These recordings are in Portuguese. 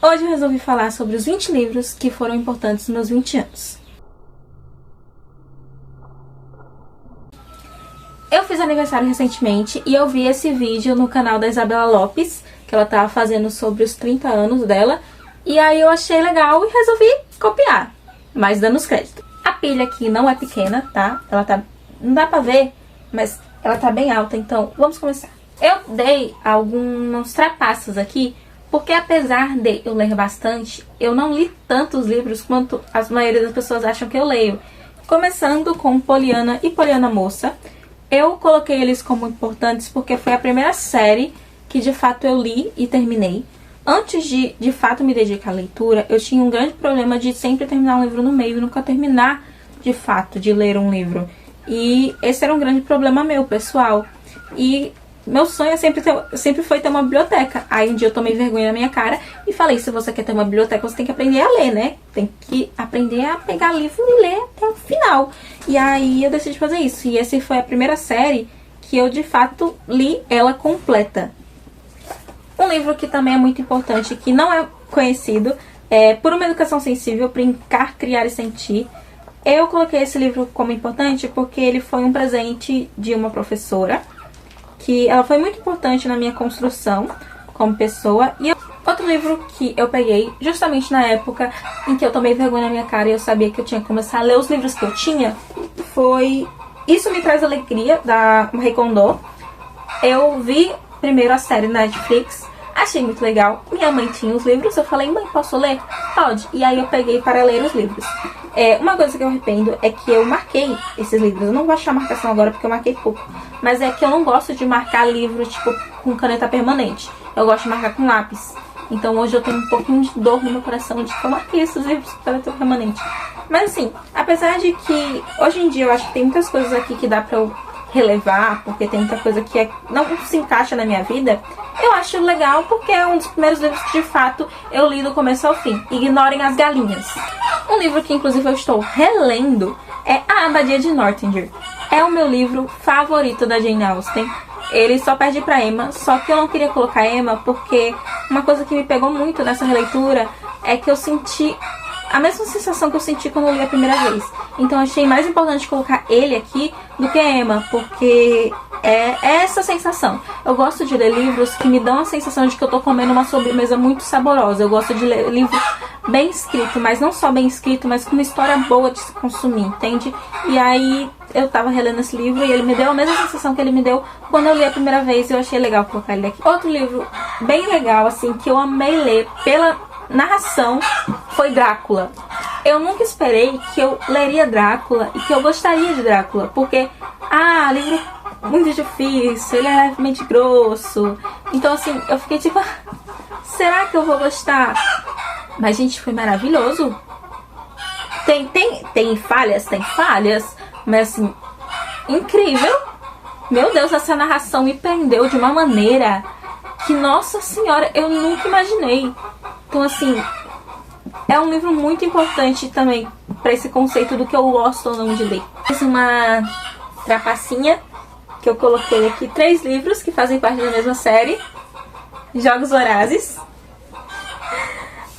Hoje eu resolvi falar sobre os 20 livros que foram importantes nos meus 20 anos. Eu fiz aniversário recentemente e eu vi esse vídeo no canal da Isabela Lopes, que ela tava fazendo sobre os 30 anos dela, e aí eu achei legal e resolvi copiar, mas dando os créditos. A pilha aqui não é pequena, tá? Ela tá... não dá pra ver, mas ela tá bem alta, então vamos começar. Eu dei alguns trapassos aqui, porque apesar de eu ler bastante, eu não li tantos livros quanto a maioria das pessoas acham que eu leio. Começando com Poliana e Poliana Moça. Eu coloquei eles como importantes porque foi a primeira série que de fato eu li e terminei. Antes de fato me dedicar à leitura, eu tinha um grande problema de sempre terminar um livro no meio e nunca terminar de fato de ler um livro. E esse era um grande problema meu, pessoal. E meu sonho sempre foi ter uma biblioteca. Aí um dia eu tomei vergonha na minha cara e falei, se você quer ter uma biblioteca, você tem que aprender a ler, né? Tem que aprender a pegar livro e ler até o final. E aí eu decidi fazer isso. E essa foi a primeira série que eu de fato li ela completa. Um livro que também é muito importante, que não é conhecido, é Por uma Educação Sensível, Brincar, Criar e Sentir. Eu coloquei esse livro como importante porque ele foi um presente de uma professora, que ela foi muito importante na minha construção como pessoa. E outro livro que eu peguei justamente na época em que eu tomei vergonha na minha cara e eu sabia que eu tinha que começar a ler os livros que eu tinha, foi Isso Me Traz Alegria, da Marie Kondo. Eu vi primeiro a série na Netflix, achei muito legal. Minha mãe tinha os livros, eu falei, mãe, posso ler? Pode. E aí eu peguei para ler os livros. Uma coisa que eu arrependo é que eu marquei esses livros. Eu não vou achar a marcação agora porque eu marquei pouco. Mas é que eu não gosto de marcar livro, tipo, com caneta permanente. Eu gosto de marcar com lápis. Então hoje eu tenho um pouquinho de dor no meu coração de que eu marquei esses livros com caneta permanente. Mas assim, apesar de que hoje em dia eu acho que tem muitas coisas aqui que dá pra eu relevar, porque tem muita coisa que não se encaixa na minha vida, eu acho legal porque é um dos primeiros livros que de fato eu li do começo ao fim. Ignorem as galinhas. Um livro que inclusive eu estou relendo é A Abadia de Northanger. É o meu livro favorito da Jane Austen. Ele só perde pra Emma, só que eu não queria colocar Emma porque uma coisa que me pegou muito nessa releitura é que eu senti a mesma sensação que eu senti quando eu li a primeira vez. Então eu achei mais importante colocar ele aqui do que a Emma, porque é essa sensação. Eu gosto de ler livros que me dão a sensação de que eu tô comendo uma sobremesa muito saborosa. Eu gosto de ler livro bem escrito, mas não só bem escrito, mas com uma história boa de se consumir, entende? E aí eu tava relendo esse livro e ele me deu a mesma sensação que ele me deu quando eu li a primeira vez e eu achei legal colocar ele aqui. Outro livro bem legal, assim, que eu amei ler pela narração foi Drácula. Eu nunca esperei que eu leria Drácula e que eu gostaria de Drácula, porque, livro muito difícil, ele é levemente grosso. Então assim, eu fiquei tipo, será que eu vou gostar? Mas gente, foi maravilhoso. Tem falhas, mas assim, incrível. Meu Deus, essa narração me prendeu de uma maneira que, nossa senhora, eu nunca imaginei. Então assim, é um livro muito importante também para esse conceito do que eu gosto ou não de ler. Fiz uma trapacinha que eu coloquei aqui 3 livros que fazem parte da mesma série. Jogos Vorazes.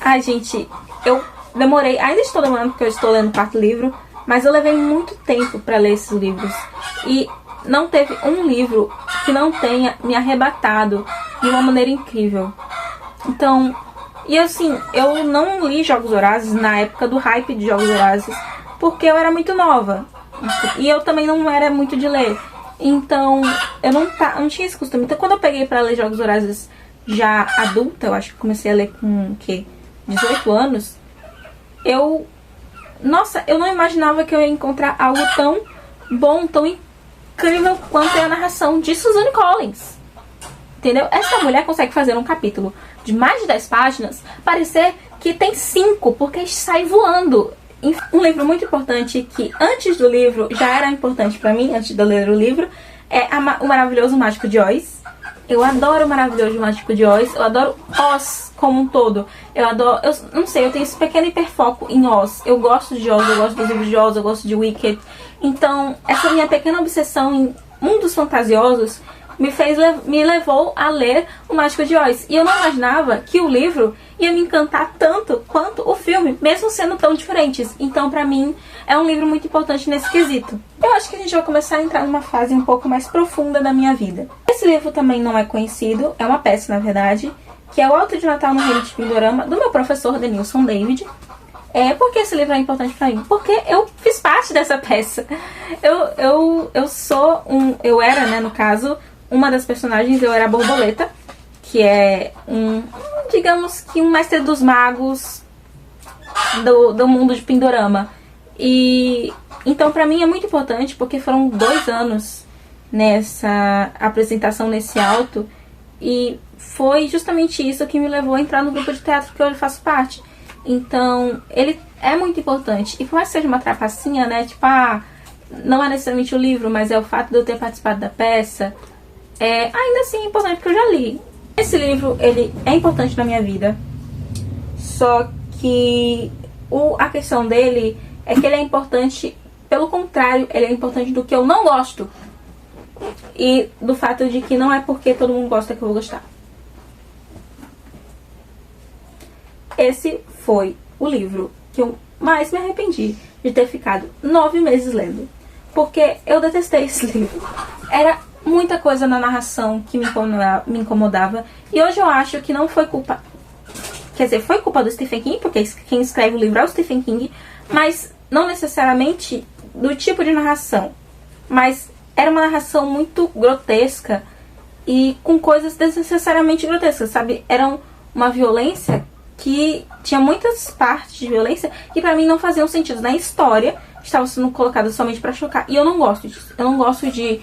Ai gente, eu demorei, ainda estou demorando porque eu estou lendo o 4º livro, mas eu levei muito tempo para ler esses livros. E não teve um livro que não tenha me arrebatado de uma maneira incrível. Então, e assim, eu não li Jogos Vorazes na época do hype de Jogos Vorazes, porque eu era muito nova. E eu também não era muito de ler. Então, eu não tinha esse costume. Então, quando eu peguei pra ler Jogos Vorazes já adulta, eu acho que comecei a ler com, 18 anos, nossa, eu não imaginava que eu ia encontrar algo tão bom, tão incrível quanto é a narração de Suzanne Collins. Entendeu? Essa mulher consegue fazer um capítulo de mais de 10 páginas parecer que tem 5, porque sai voando. Um livro muito importante que antes do livro já era importante pra mim, antes de eu ler o livro, é O Maravilhoso Mágico de Oz. Eu adoro O Maravilhoso Mágico de Oz, eu adoro Oz como um todo. Eu não sei, eu tenho esse pequeno hiperfoco em Oz. Eu gosto de Oz, eu gosto dos livros de Oz, eu gosto de Wicked. Então, essa minha pequena obsessão em mundos fantasiosos me levou a ler O Mágico de Oz. E eu não imaginava que o livro ia me encantar tanto quanto o filme, mesmo sendo tão diferentes. Então, pra mim, é um livro muito importante nesse quesito. Eu acho que a gente vai começar a entrar numa fase um pouco mais profunda da minha vida. Esse livro também não é conhecido, é uma peça, na verdade, que é O Alto de Natal no Reino de Pindorama, do meu professor Denilson David. Por que esse livro é importante pra mim? Porque eu fiz parte dessa peça. Eu era, né, no caso, uma das personagens, eu era a Borboleta, que é digamos que um mestre dos magos do mundo de Pindorama. E então pra mim é muito importante, porque foram 2 anos nessa apresentação nesse alto, e foi justamente isso que me levou a entrar no grupo de teatro que hoje faço parte. Então, ele é muito importante. E por mais que seja uma trapacinha, né? Tipo, não é necessariamente o livro, mas é o fato de eu ter participado da peça. Ainda assim é importante, porque eu já li. Esse livro, ele é importante na minha vida. Só que a questão dele é que ele é importante, pelo contrário, ele é importante do que eu não gosto. E do fato de que não é porque todo mundo gosta que eu vou gostar. Esse foi o livro que eu mais me arrependi de ter ficado 9 meses lendo. Porque eu detestei esse livro. Era muita coisa na narração que me incomodava. E hoje eu acho que não foi culpa... Quer dizer, foi culpa do Stephen King, porque quem escreve o livro é o Stephen King. Mas não necessariamente do tipo de narração. Mas era uma narração muito grotesca e com coisas desnecessariamente grotescas, sabe? Era uma violência que tinha muitas partes de violência que pra mim não faziam sentido. Na história, estavam sendo colocadas somente pra chocar. E eu não gosto disso. Eu não gosto de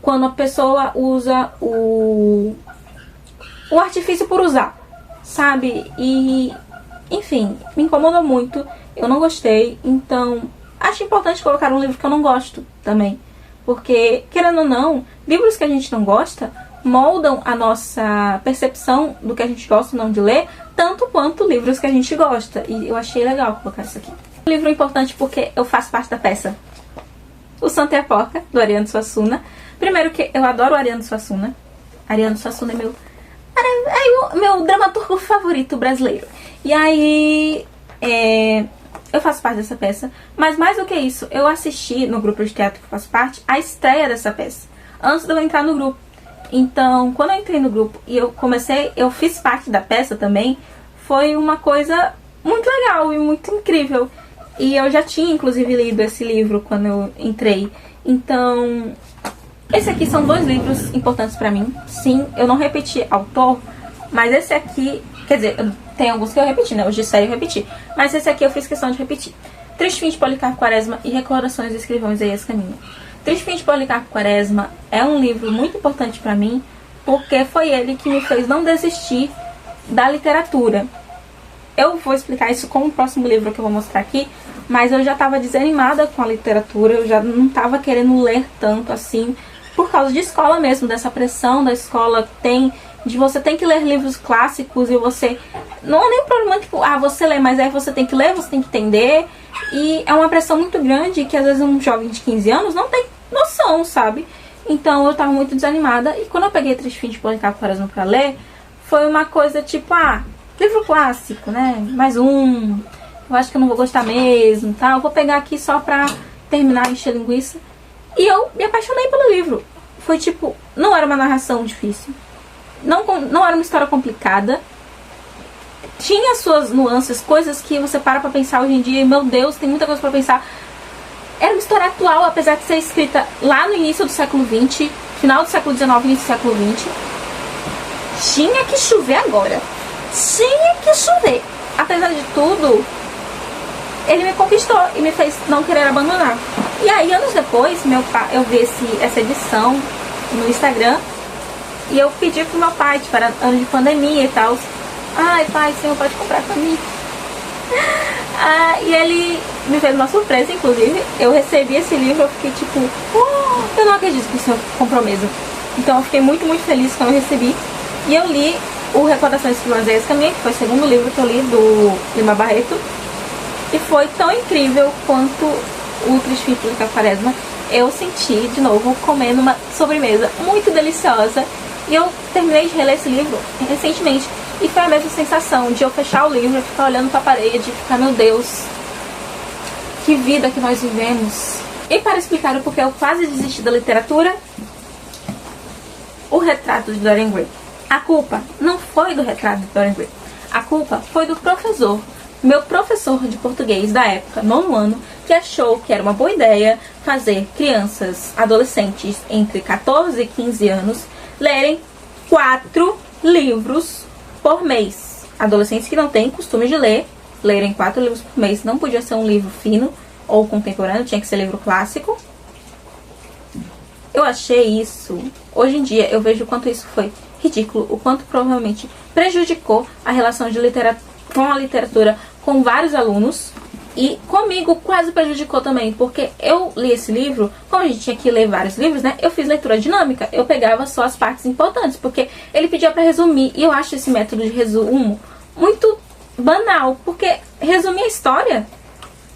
quando a pessoa usa o artifício por usar, sabe? E, enfim, me incomodou muito. Eu não gostei. Então, acho importante colocar um livro que eu não gosto também. Porque, querendo ou não, livros que a gente não gosta moldam a nossa percepção do que a gente gosta ou não de ler, tanto quanto livros que a gente gosta. E eu achei legal colocar isso aqui. Um livro importante porque eu faço parte da peça O Santo e a Porca, do Ariano Suassuna. Primeiro que eu adoro o Ariano Suassuna. Ariano Suassuna é meu dramaturgo favorito brasileiro. E aí... eu faço parte dessa peça. Mas mais do que isso, eu assisti no grupo de teatro que eu faço parte a estreia dessa peça, antes de eu entrar no grupo. Então, quando eu entrei no grupo e eu fiz parte da peça também, foi uma coisa muito legal e muito incrível. E eu já tinha, inclusive, lido esse livro quando eu entrei. Então, esse aqui são 2 livros importantes pra mim. Sim, eu não repeti autor, mas esse aqui... Quer dizer, tem alguns que eu repeti, né? Os de série eu repeti. Mas esse aqui eu fiz questão de repetir. Triste Fim de Policarpo Quaresma e Recordações do Escrivão Isaías Caminha. Triste Fim de Policarpo Quaresma é um livro muito importante pra mim, porque foi ele que me fez não desistir da literatura. Eu vou explicar isso com o próximo livro que eu vou mostrar aqui, mas eu já estava desanimada com a literatura, eu já não estava querendo ler tanto assim, por causa de escola mesmo, dessa pressão da escola de você tem que ler livros clássicos e você... Não é nem um problema que você lê, mas aí você tem que ler, você tem que entender. E é uma pressão muito grande que às vezes um jovem de 15 anos não tem noção, sabe? Então eu tava muito desanimada. E quando eu peguei Triste Fim de Policarpo Quaresma pra ler, foi uma coisa tipo, livro clássico, né? Mais um. Eu acho que eu não vou gostar mesmo, tá? Eu vou pegar aqui só pra terminar, encher linguiça. E eu me apaixonei pelo livro. Foi tipo, não era uma narração difícil. Não era uma história complicada. Tinha suas nuances, coisas que você para pra pensar hoje em dia e, meu Deus, tem muita coisa pra pensar. Era uma história atual, apesar de ser escrita lá no início do século XX, final do século XIX, início do século XX. Tinha que chover agora. Tinha que chover. Apesar de tudo, ele me conquistou e me fez não querer abandonar. E aí, anos depois, eu vi essa edição no Instagram e eu pedi pro meu pai, tipo, era ano de pandemia e tal. Ai, pai, senhor, pode comprar pra mim. E ele me fez uma surpresa, inclusive. Eu recebi esse livro, eu fiquei tipo, eu não acredito que o senhor comprou mesmo. Então eu fiquei muito, muito feliz quando eu recebi. E eu li o Recordações de Isaías Caminha, que foi o segundo livro que eu li do Lima Barreto. E foi tão incrível quanto o Triste Fim de Policarpo Quaresma. eu senti de novo comendo uma sobremesa muito deliciosa. E eu terminei de reler esse livro recentemente. E foi a mesma sensação de eu fechar o livro e ficar olhando pra parede e ficar, meu Deus, que vida que nós vivemos. E para explicar o porquê eu quase desisti da literatura, o retrato de Dorian Gray. A culpa não foi do retrato de Dorian Gray. A culpa foi do professor, meu professor de português da época, nono ano, que achou que era uma boa ideia fazer crianças, adolescentes entre 14 e 15 anos, lerem 4 livros por mês. Adolescentes que não têm costume de lerem 4 livros por mês. Não podia ser um livro fino ou contemporâneo, tinha que ser livro clássico. Eu achei isso, hoje em dia eu vejo o quanto isso foi ridículo, o quanto provavelmente prejudicou a relação de com a literatura com vários alunos. E comigo quase prejudicou também, porque eu li esse livro, como a gente tinha que ler vários livros, né? Eu fiz leitura dinâmica, eu pegava só as partes importantes, porque ele pedia pra resumir, e eu acho esse método de resumo muito banal, porque resumir a história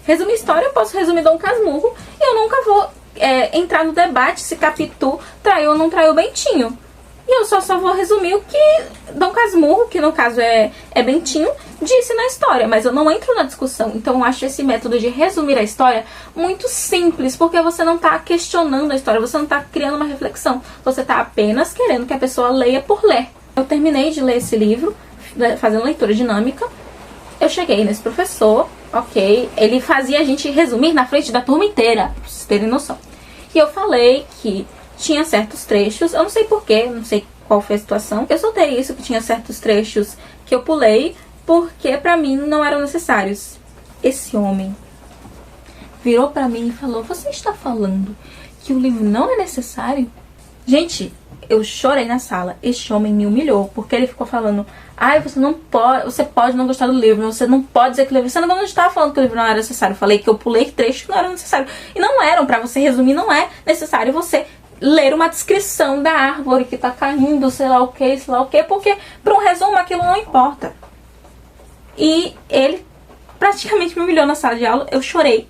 eu posso resumir Dom Casmurro, e eu nunca vou entrar no debate se Capitu traiu ou não traiu Bentinho. E eu só vou resumir o que Dom Casmurro, que no caso é Bentinho, disse na história, mas eu não entro na discussão. Então eu acho esse método de resumir a história muito simples, porque você não está questionando a história, você não está criando uma reflexão, você está apenas querendo que a pessoa leia por ler. Eu terminei de ler esse livro, fazendo leitura dinâmica, eu cheguei nesse professor, ok, ele fazia a gente resumir na frente da turma inteira, pra vocês terem noção. E eu falei que tinha certos trechos, eu não sei porquê, não sei qual foi a situação. Eu soltei isso, que tinha certos trechos que eu pulei, porque pra mim não eram necessários. Esse homem virou pra mim e falou, você está falando que o livro não é necessário? Gente, eu chorei na sala. Este homem me humilhou, porque ele ficou falando, ai, você pode não gostar do livro, você não pode dizer que o livro... Você não estava falando que o livro não era necessário. Eu falei que eu pulei trechos que não eram necessários. E não eram, pra você resumir, não é necessário você ler uma descrição da árvore que tá caindo, sei lá o que, porque para um resumo aquilo não importa. E ele praticamente me humilhou na sala de aula, eu chorei.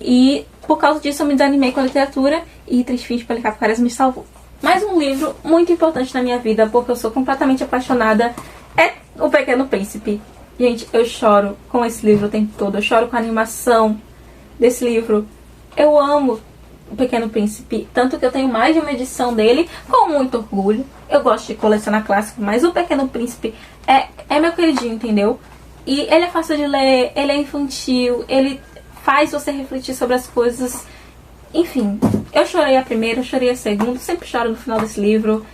E por causa disso eu me desanimei com a literatura e Triste Fim de Policarpo me salvou. Mais um livro muito importante na minha vida, porque eu sou completamente apaixonada, é O Pequeno Príncipe. Gente, eu choro com esse livro o tempo todo, eu choro com a animação desse livro. Eu amo O Pequeno Príncipe, tanto que eu tenho mais de uma edição dele, com muito orgulho. Eu gosto de colecionar clássicos, mas O Pequeno Príncipe é meu queridinho, entendeu? E ele é fácil de ler, ele é infantil, ele faz você refletir sobre as coisas. Enfim, eu chorei a primeira, eu chorei a segunda, sempre choro no final desse livro.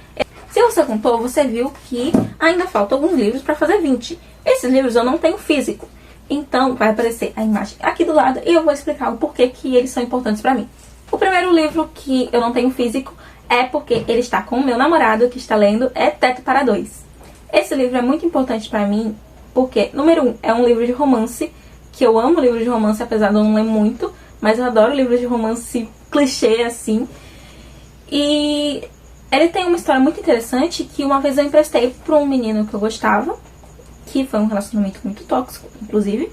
Se você contou, você viu que ainda faltam alguns livros para fazer 20. Esses livros eu não tenho físico, então vai aparecer a imagem aqui do lado e eu vou explicar o porquê que eles são importantes para mim. O primeiro livro que eu não tenho físico é porque ele está com o meu namorado que está lendo, é Teto para Dois. Esse livro é muito importante para mim porque, número 1, é um livro de romance, que eu amo livros de romance, apesar de eu não ler muito, mas eu adoro livros de romance clichê, assim. E ele tem uma história muito interessante que uma vez eu emprestei para um menino que eu gostava, que foi um relacionamento muito tóxico, inclusive.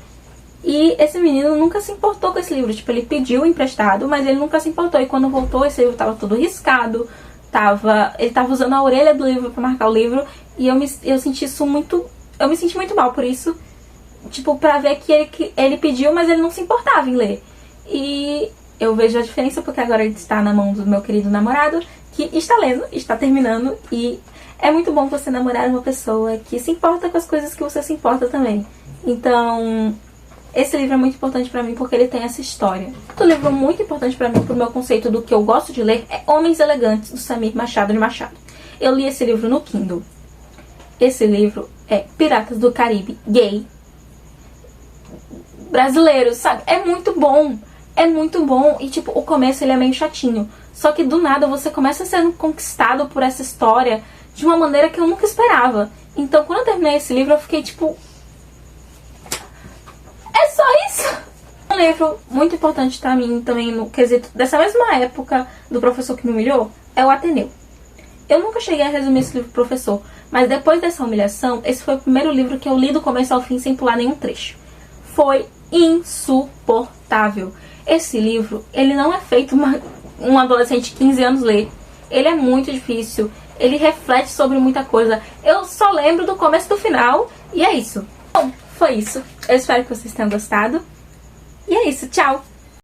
E esse menino nunca se importou com esse livro. Tipo, ele pediu emprestado, mas ele nunca se importou. E quando voltou, esse livro tava todo riscado. Ele tava usando a orelha do livro pra marcar o livro. E eu senti isso muito... Eu me senti muito mal por isso. Tipo, pra ver que ele pediu, mas ele não se importava em ler. E eu vejo a diferença porque agora ele está na mão do meu querido namorado, que está lendo, está terminando. E é muito bom você namorar uma pessoa que se importa com as coisas que você se importa também. Então... esse livro é muito importante pra mim porque ele tem essa história. Outro livro muito importante pra mim, pro meu conceito do que eu gosto de ler, é Homens Elegantes, do Samir Machado de Machado. Eu li esse livro no Kindle. Esse livro é Piratas do Caribe, gay, brasileiro, sabe? É muito bom. É muito bom. E, tipo, o começo ele é meio chatinho. Só que, do nada, você começa sendo conquistado por essa história de uma maneira que eu nunca esperava. Então, quando eu terminei esse livro, eu fiquei, tipo... é só isso? Um livro muito importante pra mim também no quesito dessa mesma época do professor que me humilhou é o Ateneu. Eu nunca cheguei a resumir esse livro pro professor, mas depois dessa humilhação, esse foi o primeiro livro que eu li do começo ao fim sem pular nenhum trecho. Foi insuportável. Esse livro, ele não é feito um adolescente de 15 anos ler. Ele é muito difícil, ele reflete sobre muita coisa. Eu só lembro do começo e do final, e é isso. Bom, foi isso. Eu espero que vocês tenham gostado. E é isso, tchau!